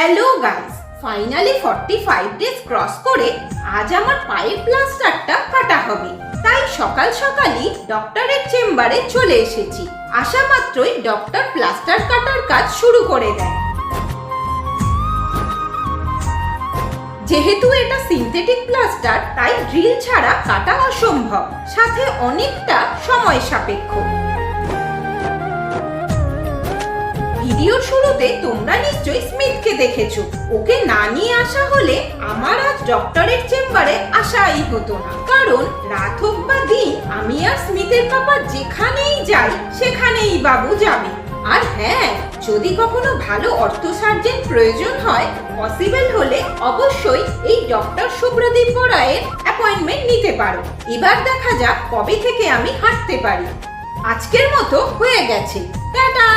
Hello guys, finally 45 days cross করে আজ আমার পায়ের প্লাস্টারটা কাটা হবে। তাই সকাল সকালই ডক্টরের চেম্বারে চলে এসেছি। আসা মাত্রই ডক্টর প্লাস্টার কাটার কাজ শুরু করে দেয়। যেহেতু এটা সিনথেটিক প্লাস্টার, তাই ড্রিল ছাড়া কাটা অসম্ভব, সাথে অনেকটা সময় সাপেক্ষ। ভিডিওর শুরুতে তোমরা নিশ্চয়ই স্মিথকে দেখেছো। ওকে না নিয়ে আসা হলে আমার আজ ডক্টরের চেম্বারে আসাই হতো না, কারণ রাত হোক বা দিন আমি আর স্মিথের পাপা যেখানেই যাই সেখানেই বাবু যাবে। আর হ্যাঁ, যদি কখনো ভালো অর্থো সার্জন প্রয়োজন হয়, পসিবল হলে অবশ্যই এই ডক্টর শুভ্রদীপ রায়ের অ্যাপয়েন্টমেন্ট নিতে পারো। এবার দেখা যাক কবে থেকে আমি হাঁটতে পারি। আজকের মতো হয়ে গেছে, টাটা।